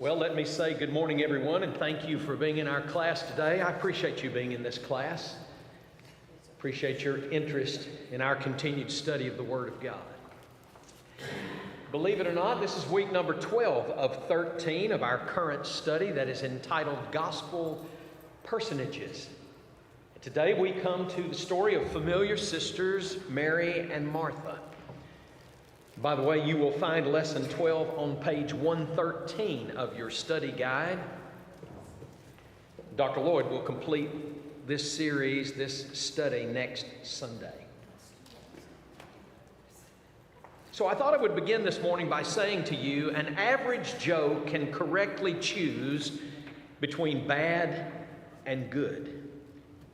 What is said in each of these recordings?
Well, let me say good morning, everyone, and thank you for being in our class today. I appreciate you being in this class. Appreciate your interest in our continued study of the Word of God. Believe it or not, this is week number 12 of 13 of our current study that is entitled Gospel Personages. Today we come to the story of familiar sisters Mary and Martha. By the way, you will find lesson 12 on page 113 of your study guide. Dr. Lloyd will complete this series, this study, next Sunday. So I thought I would begin this morning by saying to you, an average Joe can correctly choose between bad and good.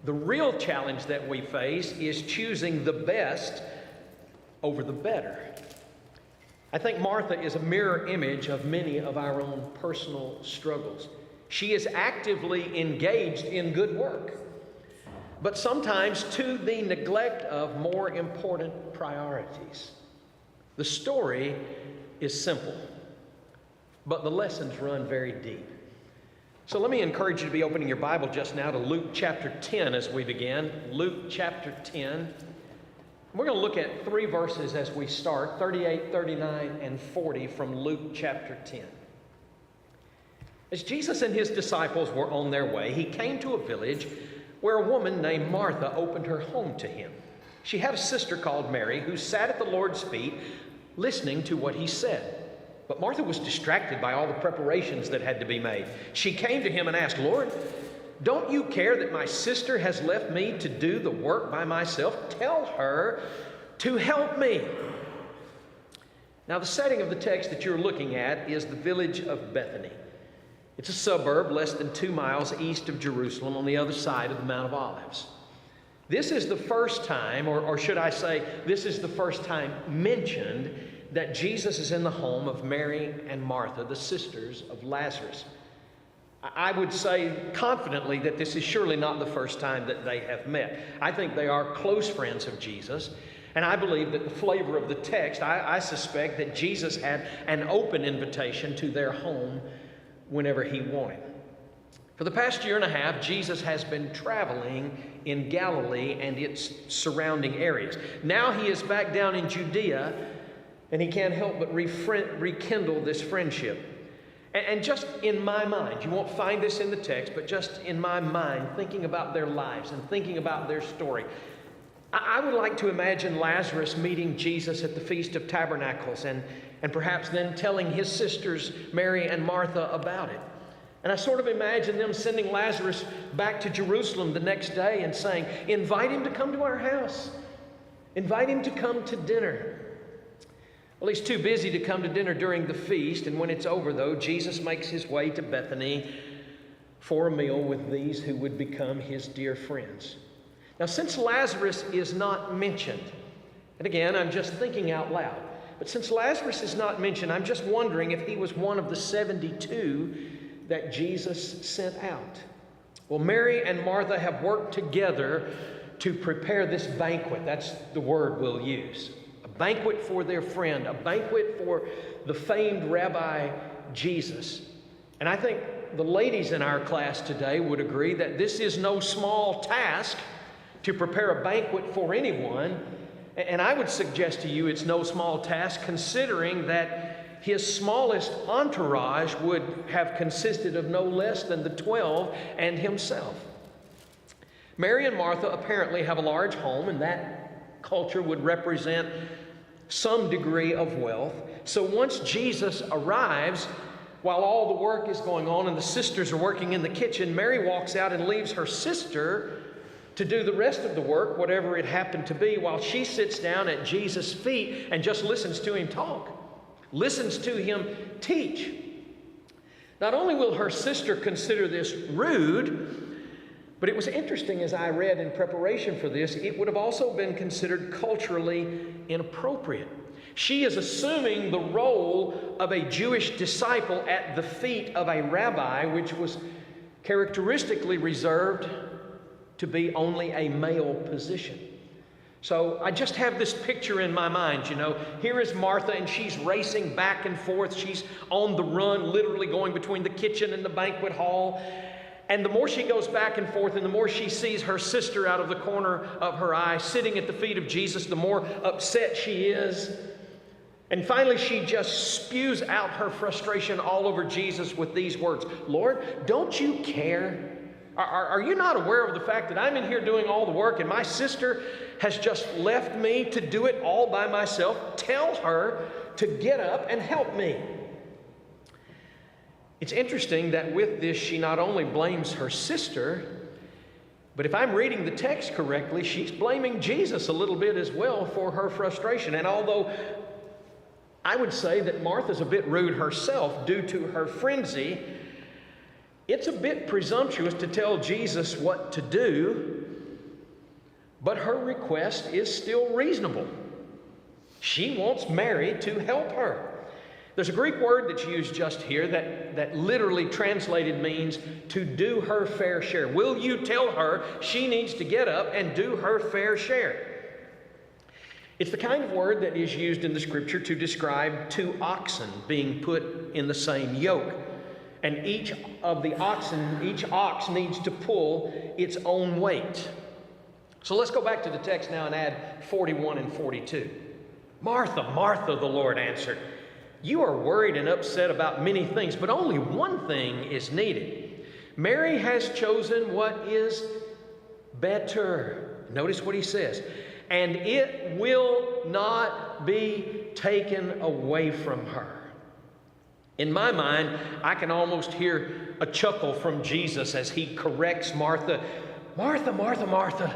The real challenge that we face is choosing the best over the better. I think Martha is a mirror image of many of our own personal struggles. She is actively engaged in good work, but sometimes to the neglect of more important priorities. The story is simple, but the lessons run very deep. So let me encourage you to be opening your Bible just now to Luke chapter 10 as we begin. Luke chapter 10. We're going to look at three verses as we start, 38, 39, and 40 from Luke chapter 10. As Jesus and his disciples were on their way, he came to a village where a woman named Martha opened her home to him. She had a sister called Mary who sat at the Lord's feet listening to what he said. But Martha was distracted by all the preparations that had to be made. She came to him and asked, "Lord, don't you care that my sister has left me to do the work by myself? Tell her to help me." Now, the setting of the text that you're looking at is the village of Bethany. It's a suburb less than 2 miles east of Jerusalem on the other side of the Mount of Olives. This is the first time, or should I say, this is the first time mentioned that Jesus is in the home of Mary and Martha, the sisters of Lazarus. I would say confidently that this is surely not the first time that they have met. I think they are close friends of Jesus, and I believe that the flavor of the text, I suspect that Jesus had an open invitation to their home whenever he wanted. For the past year and a half, Jesus has been traveling in Galilee and its surrounding areas. Now he is back down in Judea, and he can't help but rekindle this friendship. And just in my mind, you won't find this in the text, but just in my mind, thinking about their lives and thinking about their story, I would like to imagine Lazarus meeting Jesus at the Feast of Tabernacles and perhaps then telling his sisters, Mary and Martha, about it. And I sort of imagine them sending Lazarus back to Jerusalem the next day and saying, "Invite him to come to our house. Invite him to come to dinner." Well, he's too busy to come to dinner during the feast, and when it's over, though, Jesus makes his way to Bethany for a meal with these who would become his dear friends. Now, since Lazarus is not mentioned, and again, I'm just thinking out loud, but since Lazarus is not mentioned, I'm just wondering if he was one of the 72 that Jesus sent out. Well, Mary and Martha have worked together to prepare this banquet. That's the word we'll use. A banquet for their friend, a banquet for the famed Rabbi Jesus. And I think the ladies in our class today would agree that this is no small task to prepare a banquet for anyone. And I would suggest to you it's no small task considering that his smallest entourage would have consisted of no less than the 12 and himself. Mary and Martha apparently have a large home, and that culture would represent some degree of wealth. So once Jesus arrives, while all the work is going on and the sisters are working in the kitchen, Mary walks out and leaves her sister to do the rest of the work, whatever it happened to be, while she sits down at Jesus' feet and just listens to him talk, listens to him teach. Not only will her sister consider this rude, but it was interesting as I read in preparation for this, it would have also been considered culturally inappropriate. She is assuming the role of a Jewish disciple at the feet of a rabbi, which was characteristically reserved to be only a male position. So I just have this picture in my mind, Here is Martha, and she's racing back and forth. She's on the run, literally going between the kitchen and the banquet hall. And the more she goes back and forth, and the more she sees her sister out of the corner of her eye sitting at the feet of Jesus, the more upset she is. And finally, she just spews out her frustration all over Jesus with these words, "Lord, don't you care? Are you not aware of the fact that I'm in here doing all the work and my sister has just left me to do it all by myself? Tell her to get up and help me." It's interesting that with this, she not only blames her sister, but if I'm reading the text correctly, she's blaming Jesus a little bit as well for her frustration. And although I would say that Martha's a bit rude herself due to her frenzy, it's a bit presumptuous to tell Jesus what to do, but her request is still reasonable. She wants Mary to help her. There's a Greek word that's used just here that literally translated means to do her fair share. Will you tell her she needs to get up and do her fair share? It's the kind of word that is used in the Scripture to describe two oxen being put in the same yoke. And each ox needs to pull its own weight. So let's go back to the text now and add 41 and 42. "Martha, Martha," the Lord answered, "you are worried and upset about many things, but only one thing is needed. Mary has chosen what is better." Notice what he says. "And it will not be taken away from her." In my mind, I can almost hear a chuckle from Jesus as he corrects Martha. "Martha, Martha, Martha,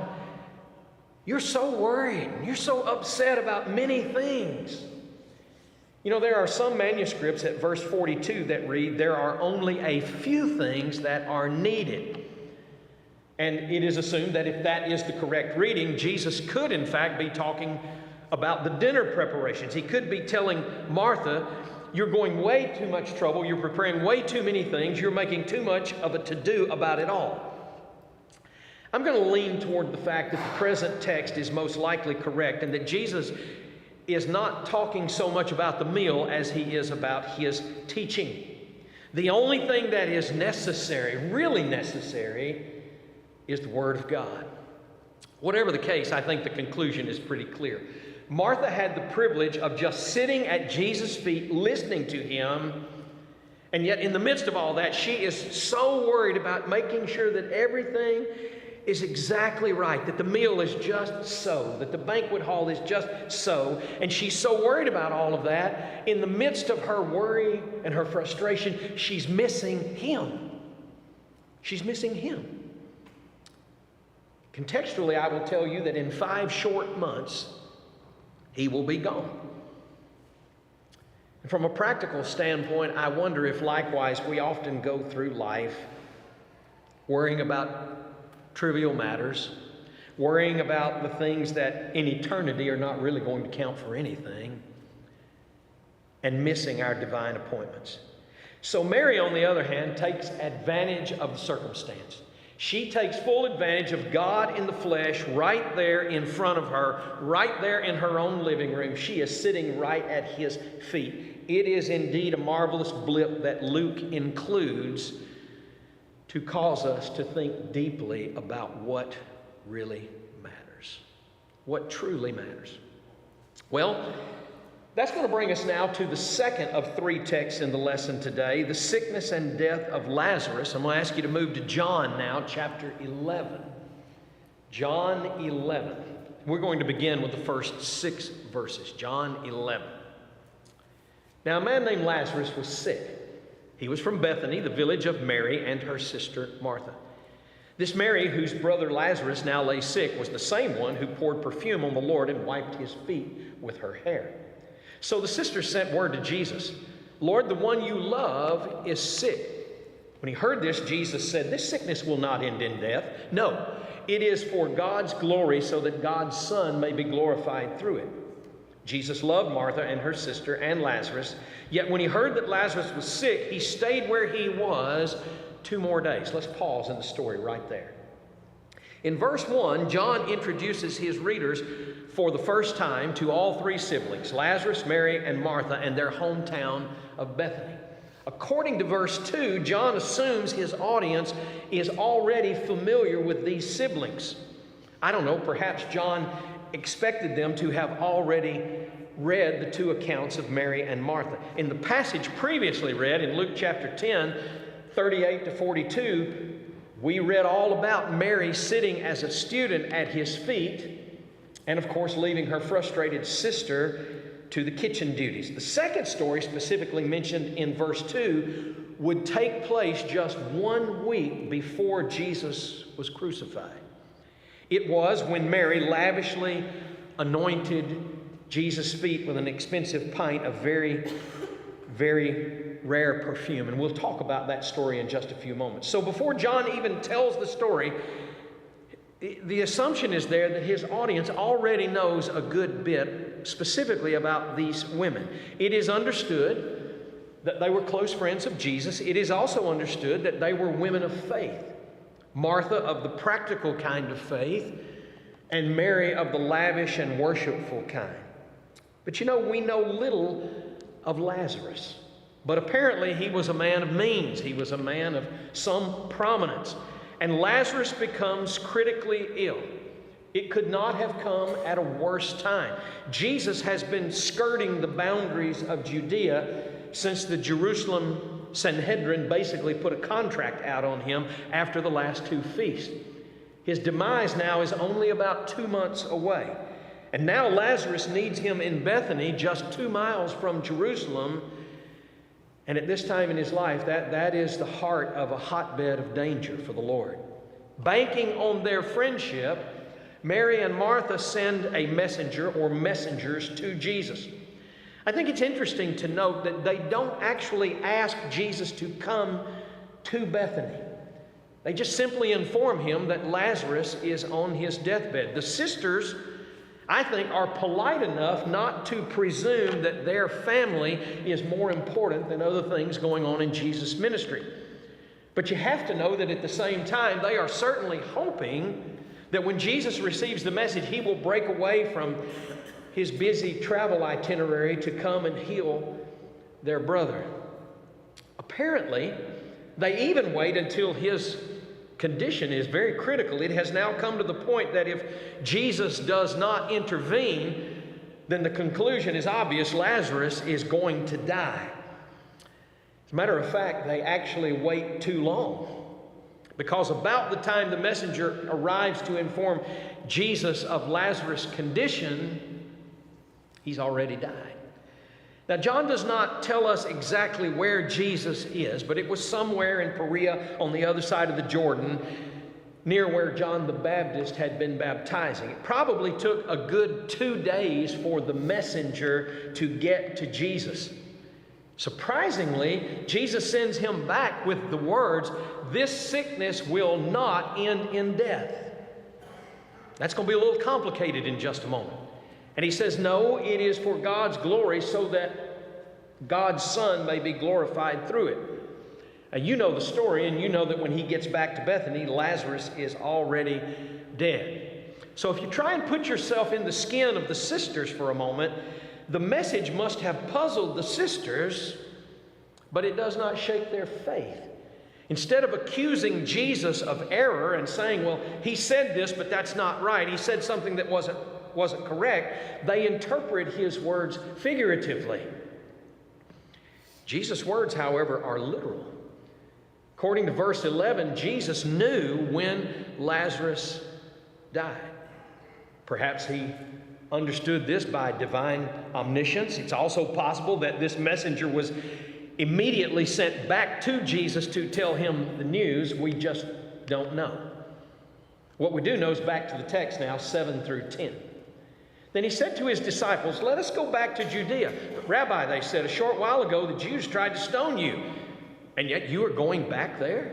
you're so worried. You're so upset about many things." There are some manuscripts at verse 42 that read, "There are only a few things that are needed." And it is assumed that if that is the correct reading, Jesus could in fact be talking about the dinner preparations. He could be telling Martha, "You're going way too much trouble. You're preparing way too many things. You're making too much of a to-do about it all." I'm going to lean toward the fact that the present text is most likely correct and that Jesus is not talking so much about the meal as he is about his teaching. The only thing that is necessary, really necessary, is the Word of God. Whatever the case, I think the conclusion is pretty clear. Martha had the privilege of just sitting at Jesus' feet, listening to him, and yet in the midst of all that, she is so worried about making sure that everything is exactly right, that the meal is just so, that the banquet hall is just so, and she's so worried about all of that. In the midst of her worry and her frustration, she's missing him. She's missing him. Contextually, I will tell you that in 5 short months, he will be gone. And from a practical standpoint, I wonder if likewise we often go through life worrying about trivial matters, worrying about the things that in eternity are not really going to count for anything, and missing our divine appointments. So Mary, on the other hand, takes advantage of the circumstance. She takes full advantage of God in the flesh right there in front of her, right there in her own living room. She is sitting right at his feet. It is indeed a marvelous blip that Luke includes to cause us to think deeply about what really matters, what truly matters. Well, that's going to bring us now to the second of 3 texts in the lesson today, the sickness and death of Lazarus. I'm going to ask you to move to John now, chapter 11. John 11. We're going to begin with the first 6 verses. John 11. Now, a man named Lazarus was sick. He was from Bethany, the village of Mary and her sister Martha. This Mary, whose brother Lazarus now lay sick, was the same one who poured perfume on the Lord and wiped his feet with her hair. So the sisters sent word to Jesus, "Lord, the one you love is sick." When he heard this, Jesus said, "This sickness will not end in death. No, it is for God's glory, so that God's Son may be glorified through it." Jesus loved Martha and her sister and Lazarus. Yet when he heard that Lazarus was sick, he stayed where he was 2 more days. Let's pause in the story right there. In verse 1, John introduces his readers for the first time to all three siblings, Lazarus, Mary, and Martha, and their hometown of Bethany. According to verse 2, John assumes his audience is already familiar with these siblings. I don't know, perhaps John expected them to have already read the two accounts of Mary and Martha. In the passage previously read in Luke chapter 10, 38 to 42, we read all about Mary sitting as a student at his feet and, of course, leaving her frustrated sister to the kitchen duties. The second story, specifically mentioned in verse 2, would take place just 1 week before Jesus was crucified. It was when Mary lavishly anointed Jesus' feet with an expensive pint of very, very rare perfume. And we'll talk about that story in just a few moments. So before John even tells the story, the assumption is there that his audience already knows a good bit specifically about these women. It is understood that they were close friends of Jesus. It is also understood that they were women of faith. Martha of the practical kind of faith, and Mary of the lavish and worshipful kind. But you know, we know little of Lazarus. But apparently he was a man of means. He was a man of some prominence. And Lazarus becomes critically ill. It could not have come at a worse time. Jesus has been skirting the boundaries of Judea since the Jerusalem Sanhedrin basically put a contract out on him after the last two feasts. His demise now is only about 2 months away. And now Lazarus needs him in Bethany, just 2 miles from Jerusalem. And at this time in his life, that is the heart of a hotbed of danger for the Lord. Banking on their friendship, Mary and Martha send a messenger or messengers to Jesus. I think it's interesting to note that they don't actually ask Jesus to come to Bethany. They just simply inform him that Lazarus is on his deathbed. The sisters, I think, are polite enough not to presume that their family is more important than other things going on in Jesus' ministry. But you have to know that at the same time, they are certainly hoping that when Jesus receives the message, he will break away from his busy travel itinerary to come and heal their brother. Apparently, they even wait until his condition is very critical. It has now come to the point that if Jesus does not intervene, then the conclusion is obvious: Lazarus is going to die. As a matter of fact, they actually wait too long, because about the time the messenger arrives to inform Jesus of Lazarus' condition, he's already died. Now, John does not tell us exactly where Jesus is, but it was somewhere in Perea on the other side of the Jordan, near where John the Baptist had been baptizing. It probably took a good 2 days for the messenger to get to Jesus. Surprisingly, Jesus sends him back with the words, "This sickness will not end in death." That's going to be a little complicated in just a moment. And he says, no, it is for God's glory, so that God's Son may be glorified through it. Now, you know the story, and you know that when he gets back to Bethany, Lazarus is already dead. So if you try and put yourself in the skin of the sisters for a moment, the message must have puzzled the sisters, but it does not shake their faith. Instead of accusing Jesus of error and saying, well, he said this, but that's not right, he said something that wasn't correct, they interpret his words figuratively. Jesus' words, however, are literal. According to verse 11, Jesus knew when Lazarus died. Perhaps he understood this by divine omniscience. It's also possible that this messenger was immediately sent back to Jesus to tell him the news. We just don't know. What we do know is back to the text now, 7 through 10. Then he said to his disciples, "Let us go back to Judea." "But Rabbi," they said, "a short while ago the Jews tried to stone you, and yet you are going back there?"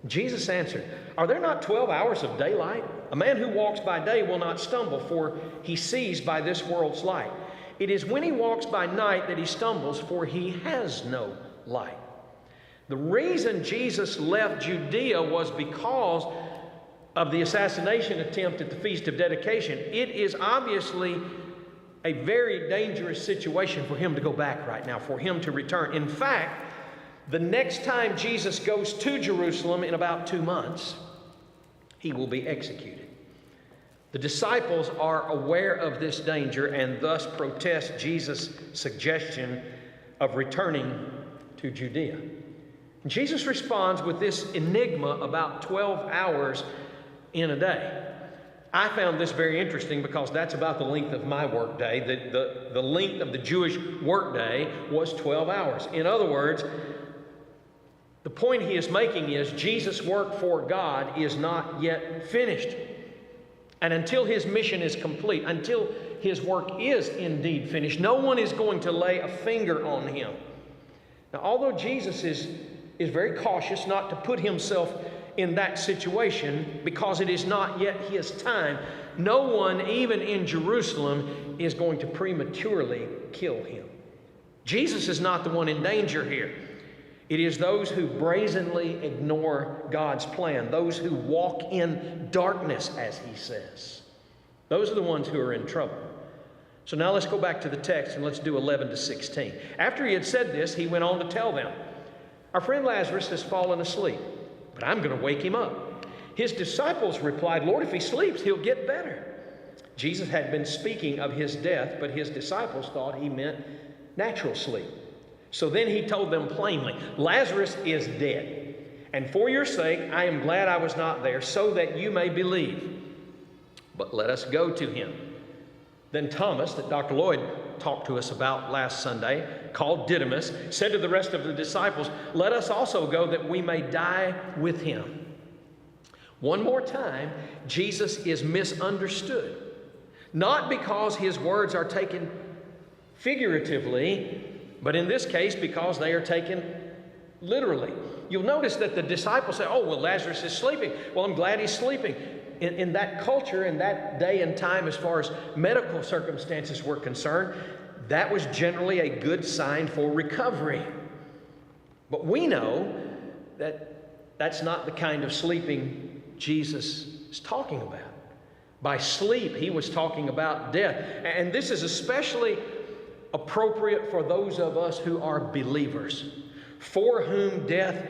Jesus answered, "Are there not 12 hours of daylight? A man who walks by day will not stumble, for he sees by this world's light. It is when he walks by night that he stumbles, for he has no light." The reason Jesus left Judea was because of the assassination attempt at the Feast of Dedication, it is obviously a very dangerous situation for him to go back right now, for him to return. In fact, the next time Jesus goes to Jerusalem in about 2 months, he will be executed. The disciples are aware of this danger and thus protest Jesus' suggestion of returning to Judea. And Jesus responds with this enigma about 12 hours in a day. I found this very interesting because that's about the length of my workday. The length of the Jewish workday was 12 hours. In other words, the point he is making is Jesus' work for God is not yet finished. And until his mission is complete, until his work is indeed finished, no one is going to lay a finger on him. Now, although Jesus is very cautious not to put himself in that situation because it is not yet his time, no one, even in Jerusalem, is going to prematurely kill him. Jesus is not the one in danger here. It is those who brazenly ignore God's plan, those who walk in darkness, as he says. Those are the ones who are in trouble. So now let's go back to the text and let's do 11 to 16. After he had said this, he went on to tell them, "Our friend Lazarus has fallen asleep, but I'm going to wake him up." His disciples replied, "Lord, if he sleeps, he'll get better." Jesus had been speaking of his death, but his disciples thought he meant natural sleep. So then he told them plainly, "Lazarus is dead, and for your sake I am glad I was not there, so that you may believe. But let us go to him." Then Thomas, that Dr. Lloyd talked to us about last Sunday, called Didymus, said to the rest of the disciples, "Let us also go that we may die with him." One more time, Jesus is misunderstood. Not because his words are taken figuratively, but in this case because they are taken literally. You'll notice that the disciples say, "Oh, well, Lazarus is sleeping. Well, I'm glad he's sleeping." In that culture, in that day and time, as far as medical circumstances were concerned, that was generally a good sign for recovery. But we know that that's not the kind of sleeping Jesus is talking about. By sleep, he was talking about death. And this is especially appropriate for those of us who are believers, for whom death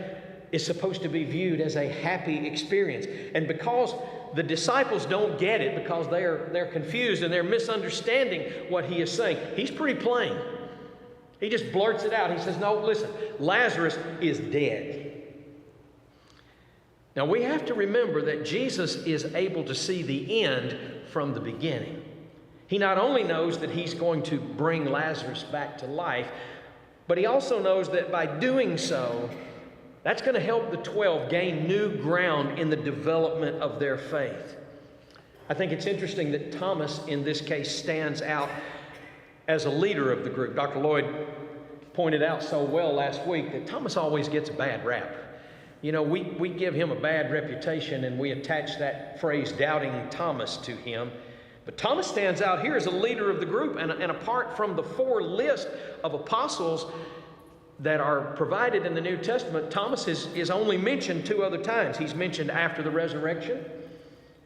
is supposed to be viewed as a happy experience. And because the disciples don't get it, because they're confused and they're misunderstanding what he is saying, he's pretty plain. He just blurts it out. He says, "No, listen, Lazarus is dead." Now we have to remember that Jesus is able to see the end from the beginning. He not only knows that he's going to bring Lazarus back to life, but he also knows that by doing so, that's going to help the 12 gain new ground in the development of their faith. I think it's interesting that Thomas, in this case, stands out as a leader of the group. Dr. Lloyd pointed out so well last week that Thomas always gets a bad rap. You know, we give him a bad reputation and we attach that phrase, doubting Thomas, to him. But Thomas stands out here as a leader of the group, and apart from the 4 list of apostles that are provided in the New Testament, Thomas is only mentioned 2 other times. He's mentioned after the resurrection.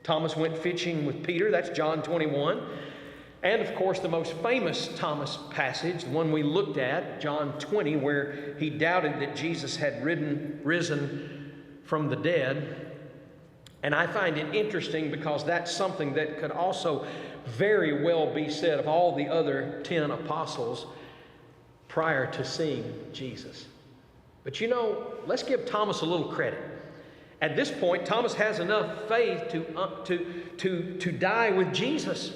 Thomas went fishing with Peter, that's John 21. And of course, the most famous Thomas passage, the one we looked at, John 20, where he doubted that Jesus had risen from the dead. And I find it interesting because that's something that could also very well be said of all the other 10 apostles prior to seeing Jesus. But you know, let's give Thomas a little credit. At this point, Thomas has enough faith to die with Jesus.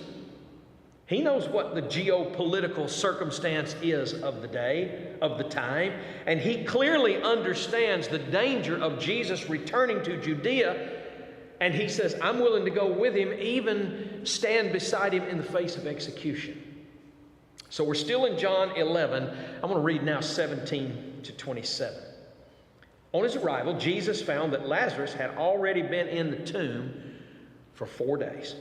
He knows what the geopolitical circumstance is of the day, of the time, and he clearly understands the danger of Jesus returning to Judea. And he says, "I'm willing to go with him, even stand beside him in the face of execution." So we're still in John 11. I'm going to read now 17 to 27. On his arrival, Jesus found that Lazarus had already been in the tomb for 4 days.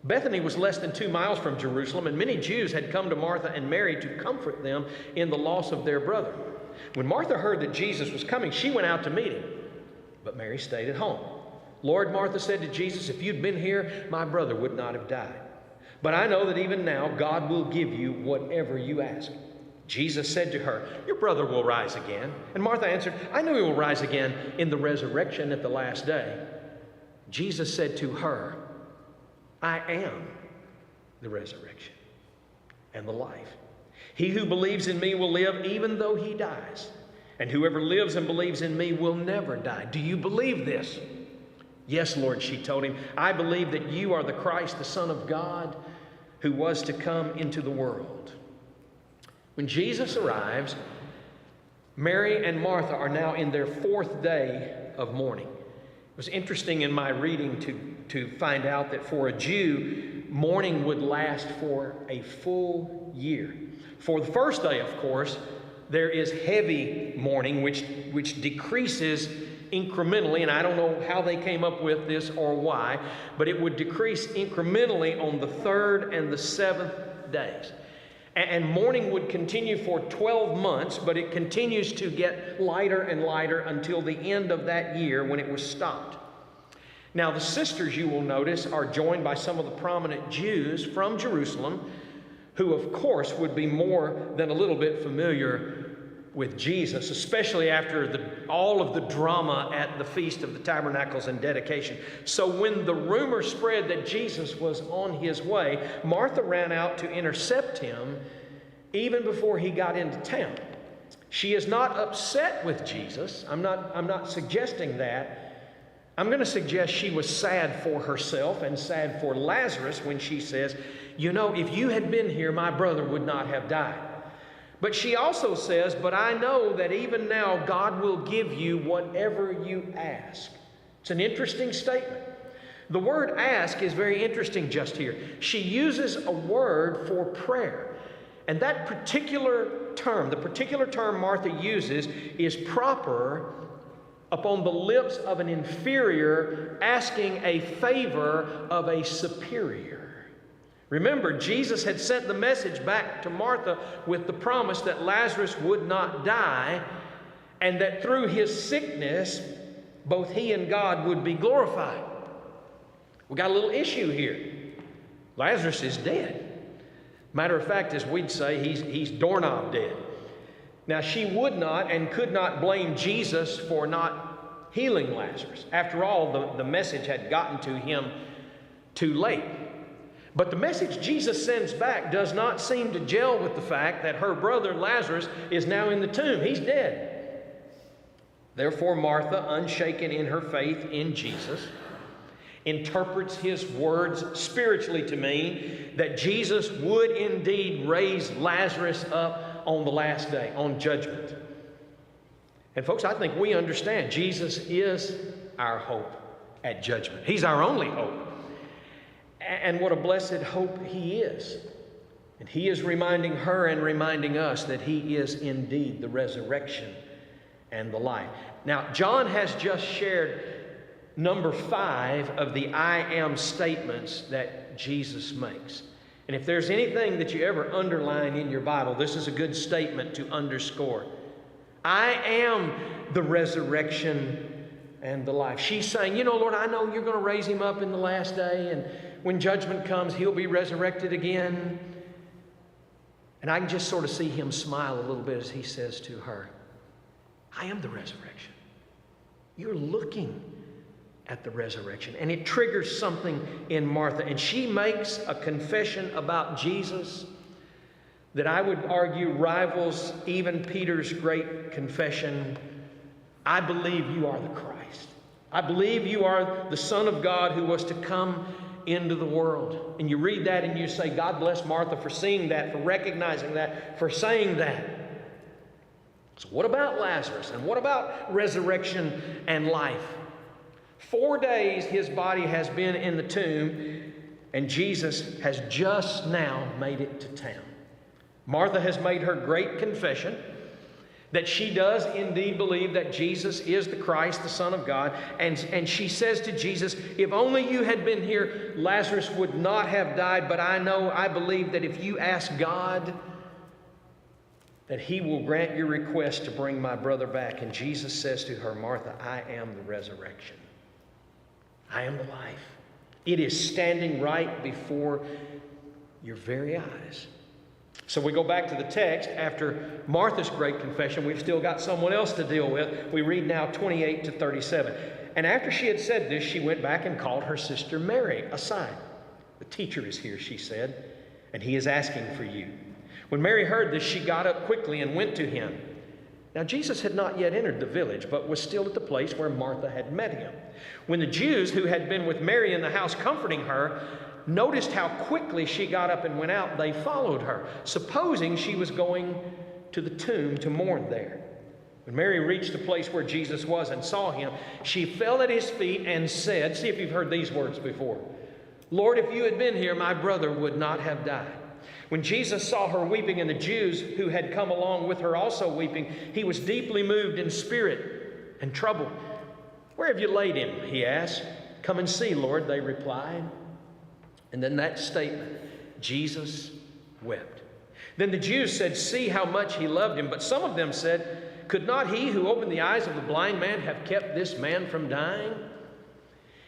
Bethany was less than 2 miles from Jerusalem, and many Jews had come to Martha and Mary to comfort them in the loss of their brother. When Martha heard that Jesus was coming, she went out to meet him, but Mary stayed at home. Lord, Martha said to Jesus, if you'd been here, my brother would not have died. But I know that even now God will give you whatever you ask. Jesus said to her, your brother will rise again. And Martha answered, I know he will rise again in the resurrection at the last day. Jesus said to her, I am the resurrection and the life. He who believes in me will live even though he dies. And whoever lives and believes in me will never die. Do you believe this? Yes, Lord, she told him. I believe that you are the Christ, the Son of God, who was to come into the world. When Jesus arrives, Mary and Martha are now in their fourth day of mourning. It was interesting in my reading to find out that for a Jew, mourning would last for a full year. For the first day, of course, there is heavy mourning, which decreases incrementally, and I don't know how they came up with this or why, but it would decrease incrementally on the third and the seventh days. And mourning would continue for 12 months, but it continues to get lighter and lighter until the end of that year when it was stopped. Now, the sisters, you will notice, are joined by some of the prominent Jews from Jerusalem, who, of course, would be more than a little bit familiar with Jesus, especially after all of the drama at the Feast of the Tabernacles and dedication. So when the rumor spread that Jesus was on his way, Martha ran out to intercept him even before he got into town. She is not upset with Jesus. I'm not suggesting that. I'm going to suggest she was sad for herself and sad for Lazarus when she says, you know, if you had been here, my brother would not have died. But she also says, but I know that even now God will give you whatever you ask. It's an interesting statement. The word ask is very interesting just here. She uses a word for prayer. And that particular term, the particular term Martha uses, is proper upon the lips of an inferior asking a favor of a superior. Remember, Jesus had sent the message back to Martha with the promise that Lazarus would not die and that through his sickness, both he and God would be glorified. We got a little issue here. Lazarus is dead. Matter of fact, as we'd say, he's doorknob dead. Now, she would not and could not blame Jesus for not healing Lazarus. After all, the message had gotten to him too late. But the message Jesus sends back does not seem to gel with the fact that her brother Lazarus is now in the tomb. He's dead. Therefore, Martha, unshaken in her faith in Jesus, interprets his words spiritually to mean that Jesus would indeed raise Lazarus up on the last day, on judgment. And folks, I think we understand Jesus is our hope at judgment. He's our only hope. And what a blessed hope he is. And he is reminding her and reminding us that he is indeed the resurrection and the life. Now, John has just shared number 5 of the I am statements that Jesus makes. And if there's anything that you ever underline in your Bible, this is a good statement to underscore. I am the resurrection and the life. She's saying, you know, Lord, I know you're going to raise him up in the last day, and when judgment comes, he'll be resurrected again. And I can just sort of see him smile a little bit as he says to her, I am the resurrection. You're looking at the resurrection. And it triggers something in Martha. And she makes a confession about Jesus that I would argue rivals even Peter's great confession. I believe you are the Christ. I believe you are the Son of God who was to come into the world. And you read that and you say, God bless Martha for seeing that, for recognizing that, for saying that. So what about Lazarus? And what about resurrection and life? 4 days his body has been in the tomb, and Jesus has just now made it to town. Martha has made her great confession that she does indeed believe that Jesus is the Christ, the Son of God. And she says to Jesus, if only you had been here, Lazarus would not have died. But I believe that if you ask God, that he will grant your request to bring my brother back. And Jesus says to her, Martha, I am the resurrection I am the life. It is standing right before your very eyes. So we go back to the text. After Martha's great confession, we've still got someone else to deal with. We read now 28 to 37. And after she had said this, she went back and called her sister Mary aside. The teacher is here, she said, and he is asking for you. When Mary heard this, she got up quickly and went to him. Now Jesus had not yet entered the village, but was still at the place where Martha had met him. When the Jews who had been with Mary in the house comforting her noticed how quickly she got up and went out, they followed her, supposing she was going to the tomb to mourn there. When Mary reached the place where Jesus was and saw him, she fell at his feet and said, see if you've heard these words before, Lord, if you had been here, my brother would not have died. When Jesus saw her weeping and the Jews who had come along with her also weeping, he was deeply moved in spirit and troubled. Where have you laid him? He asked. Come and see, Lord, they replied. And then that statement, Jesus wept. Then the Jews said, see how much he loved him. But some of them said, could not he who opened the eyes of the blind man have kept this man from dying?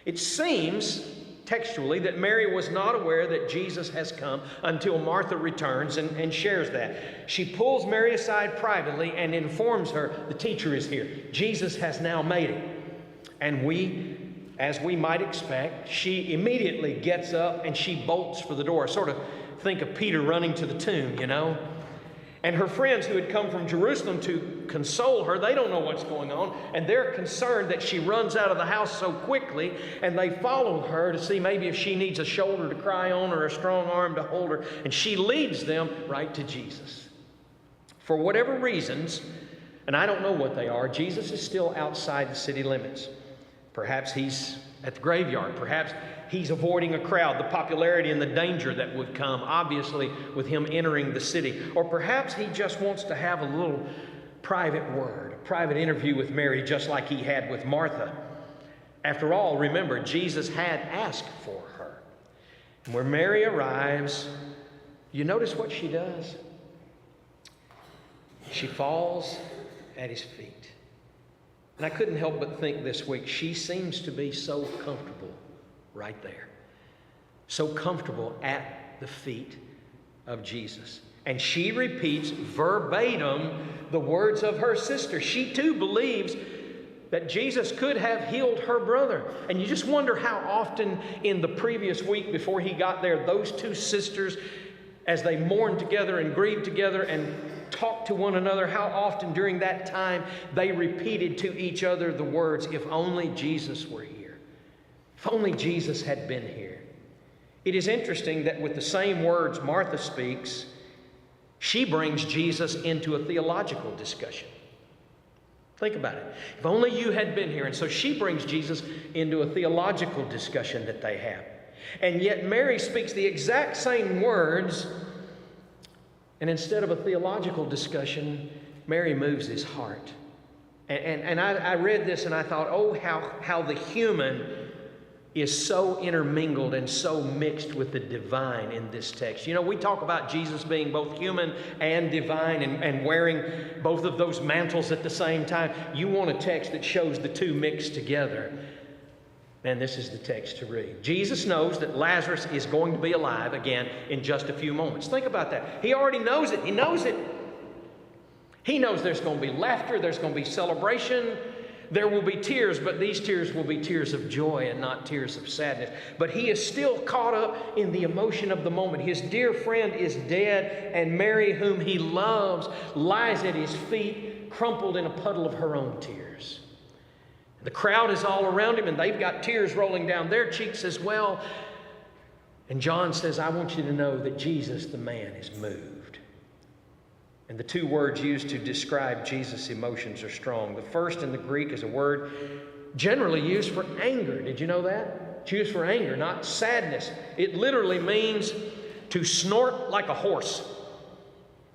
It seems textually that Mary was not aware that Jesus has come until Martha returns and shares that. She pulls Mary aside privately and informs her, the teacher is here. Jesus has now made it. And as we might expect, she immediately gets up and she bolts for the door. Sort of think of Peter running to the tomb, you know. And her friends who had come from Jerusalem to console her, they don't know what's going on. And they're concerned that she runs out of the house so quickly. And they follow her to see maybe if she needs a shoulder to cry on or a strong arm to hold her. And she leads them right to Jesus. For whatever reasons, and I don't know what they are, Jesus is still outside the city limits. Perhaps he's at the graveyard. Perhaps he's avoiding a crowd, the popularity and the danger that would come, obviously, with him entering the city. Or perhaps he just wants to have a little private word, a private interview with Mary, just like he had with Martha. After all, remember, Jesus had asked for her. And when Mary arrives, you notice what she does? She falls at his feet. And I couldn't help but think this week, she seems to be so comfortable right there. So comfortable at the feet of Jesus. And she repeats verbatim the words of her sister. She too believes that Jesus could have healed her brother. And you just wonder how often in the previous week before he got there, those two sisters, as they mourned together and grieved together and talked to one another, how often during that time they repeated to each other the words, if only Jesus were here. If only Jesus had been here. It is interesting that with the same words Martha speaks, she brings Jesus into a theological discussion. Think about it. If only you had been here. And so she brings Jesus into a theological discussion that they have. And yet Mary speaks the exact same words, and instead of a theological discussion, Mary moves his heart. And I read this and I thought, oh, how the human is so intermingled and so mixed with the divine in this text. You know, we talk about Jesus being both human and divine and wearing both of those mantles at the same time. You want a text that shows the two mixed together. And this is the text to read. Jesus knows that Lazarus is going to be alive again in just a few moments. Think about that. He already knows it. He knows it. He knows there's going to be laughter. There's going to be celebration. There will be tears, but these tears will be tears of joy and not tears of sadness. But he is still caught up in the emotion of the moment. His dear friend is dead, and Mary, whom he loves, lies at his feet, crumpled in a puddle of her own tears. The crowd is all around him, and they've got tears rolling down their cheeks as well. And John says, I want you to know that Jesus, the man, is moved. And the two words used to describe Jesus' emotions are strong. The first in the Greek is a word generally used for anger. Did you know that? It's used for anger, not sadness. It literally means to snort like a horse.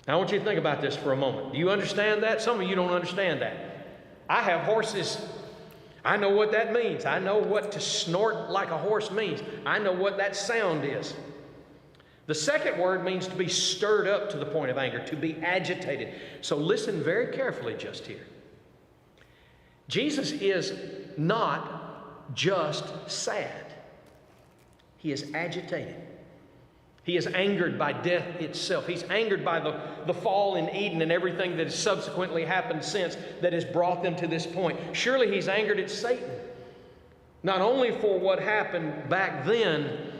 Now, I want you to think about this for a moment. Do you understand that? Some of you don't understand that. I have horses. I know what that means. I know what to snort like a horse means. I know what that sound is. The second word means to be stirred up to the point of anger, to be agitated. So listen very carefully just here. Jesus is not just sad. He is agitated. He is angered by death itself. He's angered by the fall in Eden and everything that has subsequently happened since that has brought them to this point. Surely he's angered at Satan. Not only for what happened back then,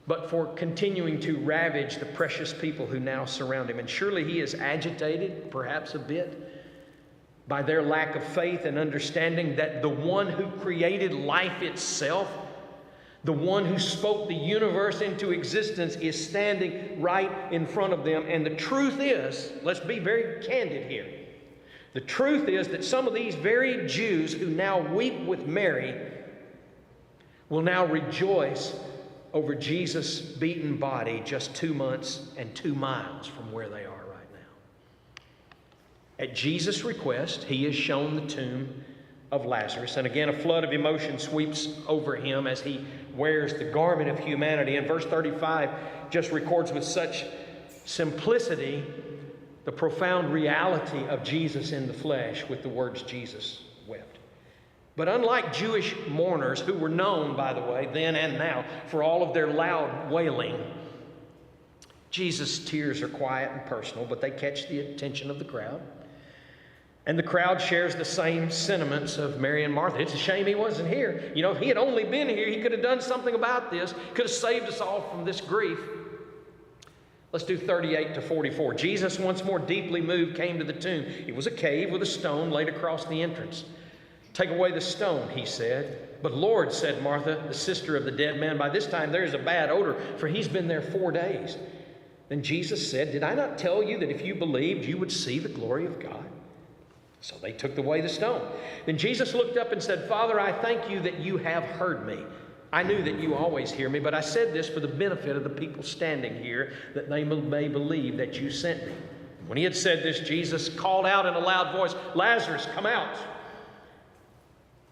but for continuing to ravage the precious people who now surround him. And surely he is agitated, perhaps a bit, by their lack of faith and understanding that the one who created life itself, the one who spoke the universe into existence, is standing right in front of them. And the truth is, let's be very candid here. The truth is that some of these very Jews who now weep with Mary will now rejoice over Jesus' beaten body just 2 months and 2 miles from where they are right now. At Jesus' request, he is shown the tomb of Lazarus. And again, a flood of emotion sweeps over him as he wears the garment of humanity. And verse 35 just records with such simplicity the profound reality of Jesus in the flesh with the words, Jesus wept. But unlike Jewish mourners, who were known, by the way, then and now, for all of their loud wailing, Jesus' tears are quiet and personal, but they catch the attention of the crowd. And the crowd shares the same sentiments of Mary and Martha. It's a shame he wasn't here. You know, if he had only been here, he could have done something about this, could have saved us all from this grief. Let's do 38 to 44. Jesus, once more deeply moved, came to the tomb. It was a cave with a stone laid across the entrance. Take away the stone, he said. But Lord, said Martha, the sister of the dead man, by this time there is a bad odor, for he's been there 4 days. Then Jesus said, did I not tell you that if you believed, you would see the glory of God? So they took away the stone. Then Jesus looked up and said, Father, I thank you that you have heard me. I knew that you always hear me, but I said this for the benefit of the people standing here, that they may believe that you sent me. When he had said this, Jesus called out in a loud voice, Lazarus, come out.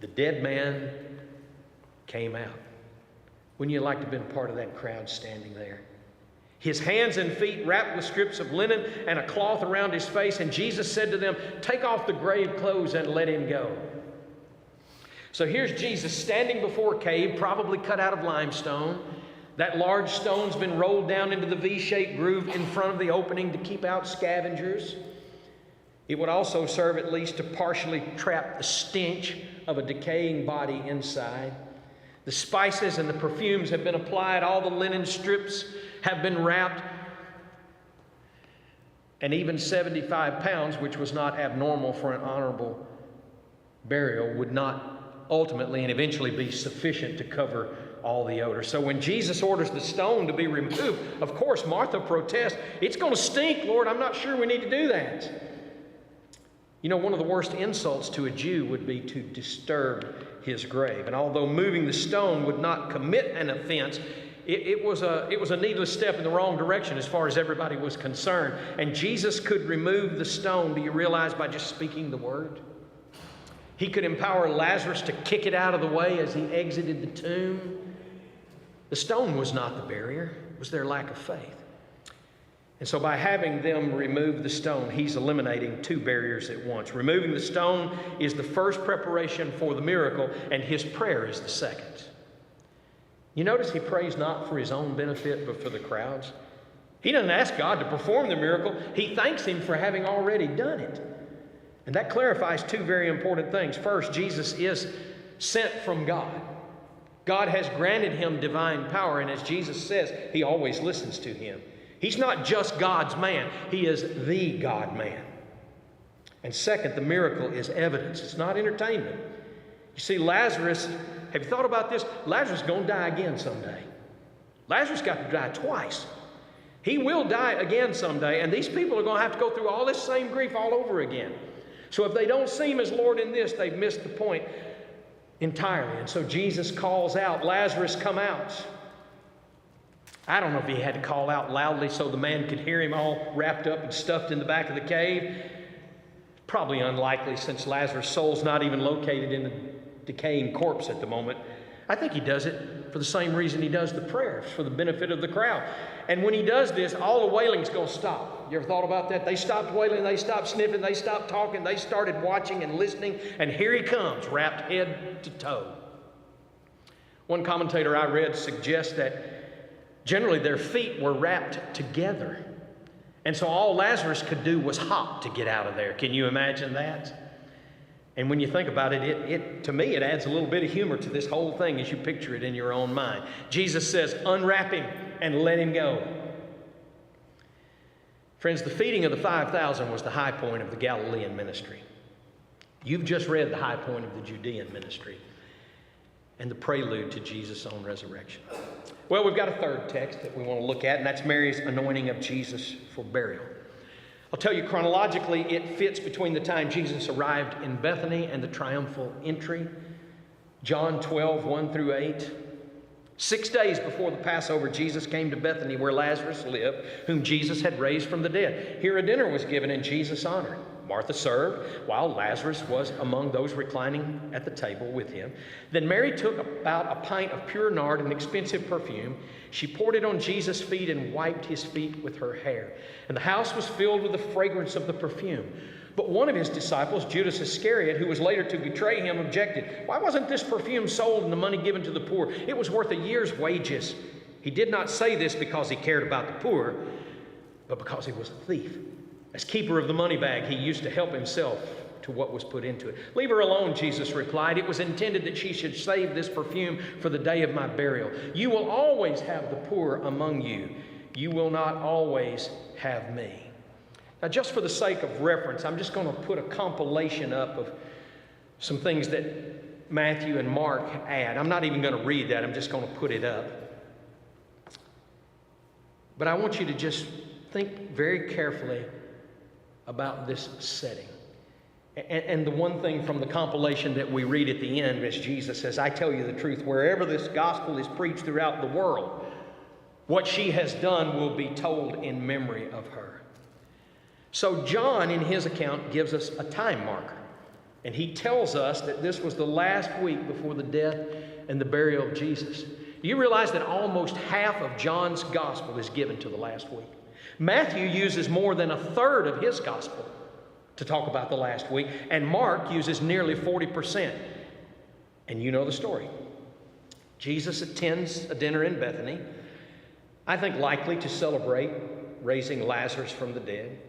The dead man came out. Wouldn't you like to have been part of that crowd standing there? His hands and feet wrapped with strips of linen and a cloth around his face. And Jesus said to them, take off the grave clothes and let him go. So here's Jesus standing before a cave, probably cut out of limestone. That large stone's been rolled down into the V-shaped groove in front of the opening to keep out scavengers. It would also serve at least to partially trap the stench of a decaying body inside. The spices and the perfumes have been applied. All the linen strips have been wrapped. And even 75 pounds, which was not abnormal for an honorable burial, would not ultimately and eventually be sufficient to cover all the odor. So when Jesus orders the stone to be removed, of course, Martha protests, it's going to stink, Lord. I'm not sure we need to do that. You know, one of the worst insults to a Jew would be to disturb his grave. And although moving the stone would not commit an offense, it was a needless step in the wrong direction as far as everybody was concerned. And Jesus could remove the stone, do you realize, by just speaking the word? He could empower Lazarus to kick it out of the way as he exited the tomb. The stone was not the barrier, it was their lack of faith. And so by having them remove the stone, he's eliminating 2 barriers at once. Removing the stone is the first preparation for the miracle, and his prayer is the second. You notice he prays not for his own benefit, but for the crowds. He doesn't ask God to perform the miracle. He thanks him for having already done it. And that clarifies 2 very important things. First, Jesus is sent from God. God has granted him divine power, and as Jesus says, he always listens to him. He's not just God's man. He is the God-man. And second, the miracle is evidence. It's not entertainment. You see, Lazarus, have you thought about this? Lazarus is going to die again someday. Lazarus got to die twice. He will die again someday, and these people are going to have to go through all this same grief all over again. So if they don't see him as Lord in this, they've missed the point entirely. And so Jesus calls out, Lazarus, come out. I don't know if he had to call out loudly so the man could hear him all wrapped up and stuffed in the back of the cave. Probably unlikely, since Lazarus' soul's not even located in the decaying corpse at the moment. I think he does it for the same reason he does the prayers, for the benefit of the crowd. And when he does this, all the wailing's going to stop. You ever thought about that? They stopped wailing, they stopped sniffing, they stopped talking, they started watching and listening, and here he comes, wrapped head to toe. One commentator I read suggests that generally their feet were wrapped together. And so all Lazarus could do was hop to get out of there. Can you imagine that? And when you think about it, to me, it adds a little bit of humor to this whole thing as you picture it in your own mind. Jesus says, unwrap him and let him go. Friends, the feeding of the 5,000 was the high point of the Galilean ministry. You've just read the high point of the Judean ministry and the prelude to Jesus' own resurrection. Well, we've got a third text that we want to look at, and that's Mary's anointing of Jesus for burial. I'll tell you chronologically, it fits between the time Jesus arrived in Bethany and the triumphal entry. John 12, 1 through 8. 6 days before the Passover, Jesus came to Bethany where Lazarus lived, whom Jesus had raised from the dead. Here a dinner was given in Jesus' honor. Martha served, while Lazarus was among those reclining at the table with him. Then Mary took about a pint of pure nard, an expensive perfume. She poured it on Jesus' feet and wiped his feet with her hair. And the house was filled with the fragrance of the perfume. But one of his disciples, Judas Iscariot, who was later to betray him, objected. Why wasn't this perfume sold and the money given to the poor? It was worth a year's wages. He did not say this because he cared about the poor, but because he was a thief. As keeper of the money bag, he used to help himself to what was put into it. Leave her alone, Jesus replied. It was intended that she should save this perfume for the day of my burial. You will always have the poor among you. You will not always have me. Now, just for the sake of reference, I'm just going to put a compilation up of some things that Matthew and Mark add. I'm not even going to read that. I'm just going to put it up. But I want you to just think very carefully about this setting. And the one thing from the compilation that we read at the end is Jesus says, I tell you the truth, wherever this gospel is preached throughout the world, what she has done will be told in memory of her. So John, in his account, gives us a time marker. And he tells us that this was the last week before the death and the burial of Jesus. Do you realize that almost half of John's gospel is given to the last week? Matthew uses more than a third of his gospel to talk about the last week, and Mark uses nearly 40%. And you know the story. Jesus attends a dinner in Bethany, I think likely to celebrate raising Lazarus from the dead.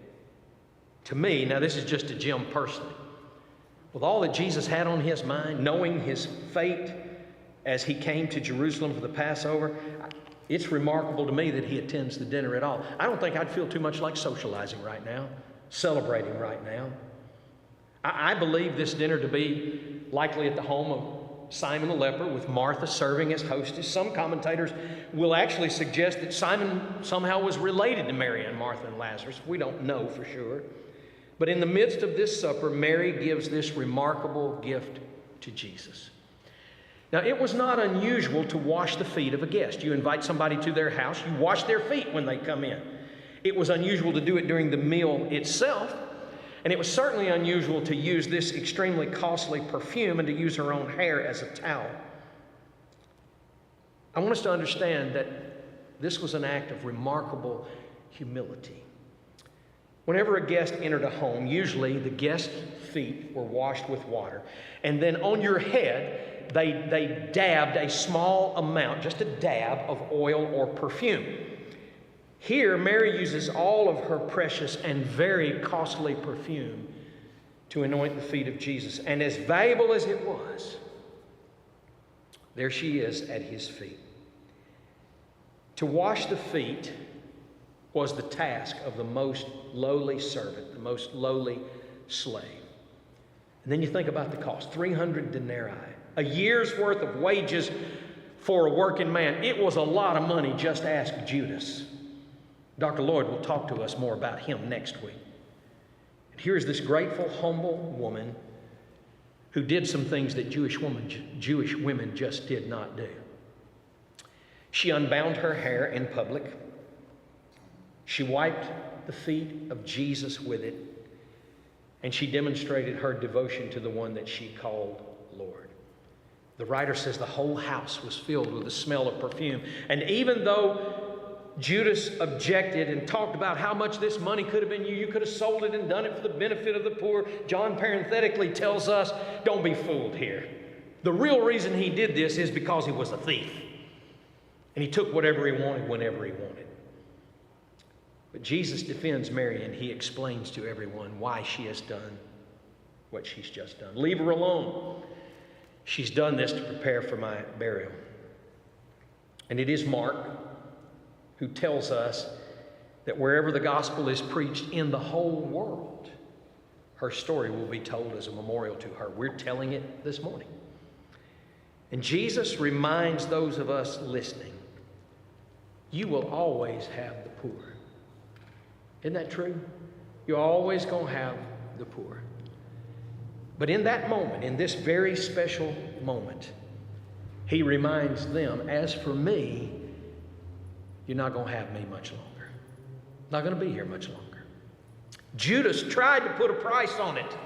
To me, now this is just to Jim personally, with all that Jesus had on his mind, knowing his fate as he came to Jerusalem for the Passover, it's remarkable to me that he attends the dinner at all. I don't think I'd feel too much like socializing right now, celebrating right now. I believe this dinner to be likely at the home of Simon the leper, with Martha serving as hostess. Some commentators will actually suggest that Simon somehow was related to Mary and Martha and Lazarus. We don't know for sure. But in the midst of this supper, Mary gives this remarkable gift to Jesus. Now, it was not unusual to wash the feet of a guest. You invite somebody to their house, you wash their feet when they come in. It was unusual to do it during the meal itself, and it was certainly unusual to use this extremely costly perfume and to use her own hair as a towel. I want us to understand that this was an act of remarkable humility. Whenever a guest entered a home, usually the guest's feet were washed with water, and then on your head, they dabbed a small amount, just a dab of oil or perfume. Here, Mary uses all of her precious and very costly perfume to anoint the feet of Jesus. And as valuable as it was, there she is at his feet. To wash the feet was the task of the most lowly servant, the most lowly slave. And then you think about the cost, 300 denarii. A year's worth of wages for a working man. It was a lot of money. Just ask Judas. Dr. Lloyd will talk to us more about him next week. And here's this grateful, humble woman who did some things that Jewish women just did not do. She unbound her hair in public. She wiped the feet of Jesus with it. And she demonstrated her devotion to the one that she called Lord. The writer says the whole house was filled with the smell of perfume. And even though Judas objected and talked about how much this money could have been you could have sold it and done it for the benefit of the poor, John parenthetically tells us, don't be fooled here. The real reason he did this is because he was a thief. And he took whatever he wanted whenever he wanted. But Jesus defends Mary, and he explains to everyone why she has done what she's just done. Leave her alone. She's done this to prepare for my burial. And it is Mark who tells us that wherever the gospel is preached in the whole world, her story will be told as a memorial to her. We're telling it this morning. And Jesus reminds those of us listening, you will always have the poor. Isn't that true? You're always going to have the poor. But in that moment, in this very special moment, he reminds them, as for me, you're not going to have me much longer. Not going to be here much longer. Judas tried to put a price on it.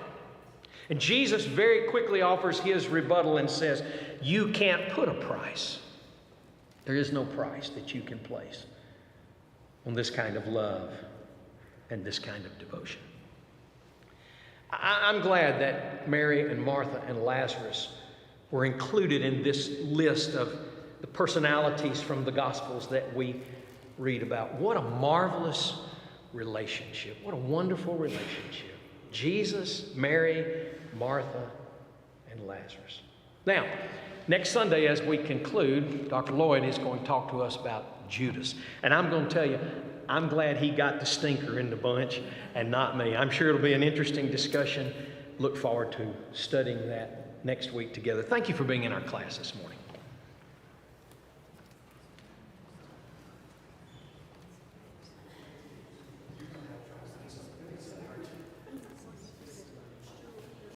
And Jesus very quickly offers his rebuttal and says, you can't put a price. There is no price that you can place on this kind of love and this kind of devotion. I'm glad that Mary and Martha and Lazarus were included in this list of the personalities from the Gospels that we read about. What a marvelous relationship. What a wonderful relationship. Jesus, Mary, Martha, and Lazarus. Now, next Sunday as we conclude, Dr. Lloyd is going to talk to us about Judas. And I'm going to tell you, I'm glad he got the stinker in the bunch and not me. I'm sure it'll be an interesting discussion. Look forward to studying that next week together. Thank you for being in our class this morning.